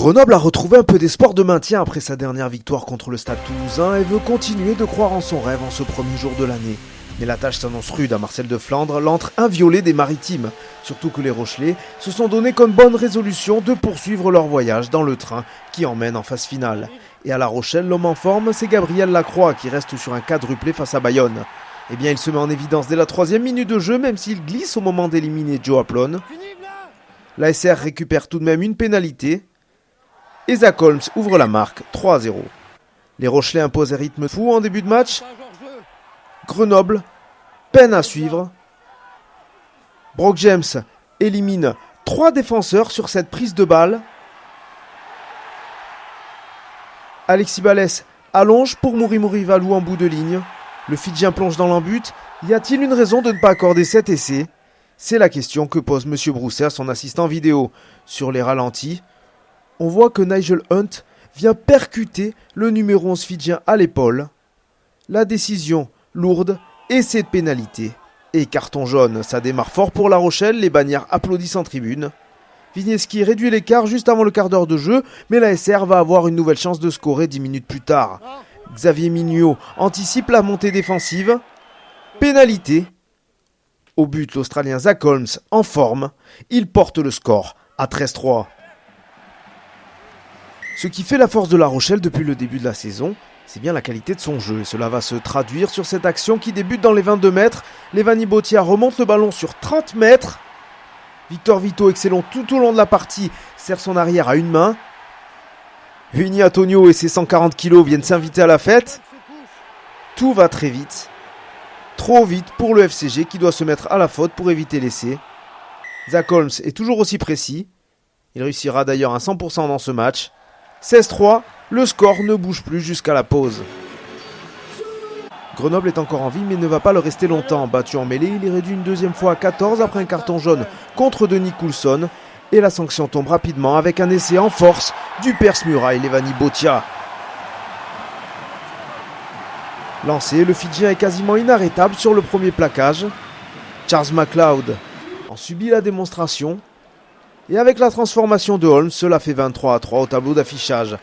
Grenoble a retrouvé un peu d'espoir de maintien après sa dernière victoire contre le Stade Toulousain et veut continuer de croire en son rêve en ce premier jour de l'année. Mais la tâche s'annonce rude à Marcel de Flandre, l'antre inviolé des Maritimes. Surtout que les Rochelais se sont donné comme bonne résolution de poursuivre leur voyage dans le train qui emmène en phase finale. Et à La Rochelle, l'homme en forme, c'est Gabriel Lacroix qui reste sur un quadruplé face à Bayonne. Eh bien, il se met en évidence dès la 3e minute de jeu, même s'il glisse au moment d'éliminer Joe Aplon. La SR récupère tout de même une pénalité. Et Zach Holmes ouvre la marque 3-0. Les Rochelais imposent un rythme fou en début de match. Grenoble peine à suivre. Brock James élimine 3 défenseurs sur cette prise de balle. Alexis Balès allonge pour Mouri Valou en bout de ligne. Le Fidjien plonge dans l'embut. Y a-t-il une raison de ne pas accorder cet essai? C'est la question que pose M. Brousset à son assistant vidéo. Sur les ralentis, on voit que Nigel Hunt vient percuter le numéro 11 Fidjien à l'épaule. La décision lourde, essai de pénalité. Et carton jaune, ça démarre fort pour La Rochelle, les bannières applaudissent en tribune. Vigneski réduit l'écart juste avant le quart d'heure de jeu, mais la SR va avoir une nouvelle chance de scorer 10 minutes plus tard. Xavier Mignot anticipe la montée défensive. Pénalité. Au but, l'Australien Zach Holmes en forme. Il porte le score à 13-3. Ce qui fait la force de La Rochelle depuis le début de la saison, c'est bien la qualité de son jeu. Et cela va se traduire sur cette action qui débute dans les 22 mètres. Levani Botia remonte le ballon sur 30 mètres. Victor Vito, excellent tout au long de la partie, serre son arrière à une main. Vini Antonio et ses 140 kilos viennent s'inviter à la fête. Tout va très vite. Trop vite pour le FCG qui doit se mettre à la faute pour éviter l'essai. Zach Holmes est toujours aussi précis. Il réussira d'ailleurs à 100% dans ce match. 16-3, le score ne bouge plus jusqu'à la pause. Grenoble est encore en vie mais ne va pas le rester longtemps. Battu en mêlée, il est réduit une deuxième fois à 14 après un carton jaune contre Denis Coulson. Et la sanction tombe rapidement avec un essai en force du Perse Muraille, Levani Botia. Lancé, le Fidjien est quasiment inarrêtable sur le premier plaquage. Charles McLeod en subit la démonstration. Et avec la transformation de Holmes, cela fait 23-3 au tableau d'affichage.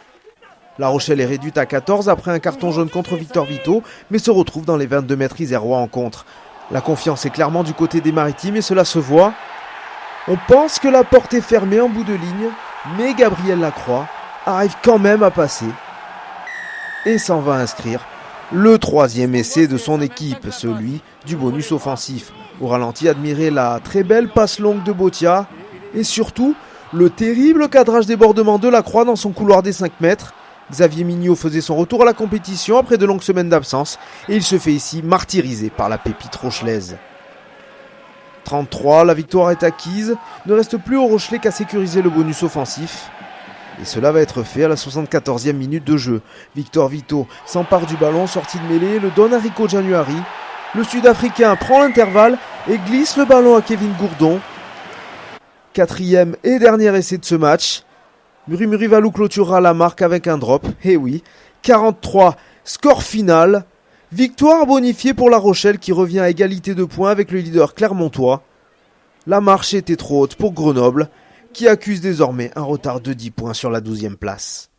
La Rochelle est réduite à 14 après un carton jaune contre Victor Vito, mais se retrouve dans les 22 mètres isérois en contre. La confiance est clairement du côté des Maritimes et cela se voit. On pense que la porte est fermée en bout de ligne, mais Gabriel Lacroix arrive quand même à passer et s'en va inscrire le 3e essai de son équipe, celui du bonus offensif. Au ralenti, admirez la très belle passe longue de Botia et surtout le terrible cadrage débordement de Lacroix dans son couloir des 5 mètres. Xavier Mignot faisait son retour à la compétition après de longues semaines d'absence et il se fait ici martyriser par la pépite rochelaise. 33, la victoire est acquise, ne reste plus aux Rochelais qu'à sécuriser le bonus offensif. Et cela va être fait à la 74e minute de jeu. Victor Vito s'empare du ballon, sorti de mêlée, le donne à Rico Januari. Le Sud-Africain prend l'intervalle et glisse le ballon à Kevin Gourdon. 4e et dernier essai de ce match. Mouri Valou clôturera la marque avec un drop. Et oui, 43, score final. Victoire bonifiée pour La Rochelle qui revient à égalité de points avec le leader clermontois. La marche était trop haute pour Grenoble qui accuse désormais un retard de 10 points sur la 12e place.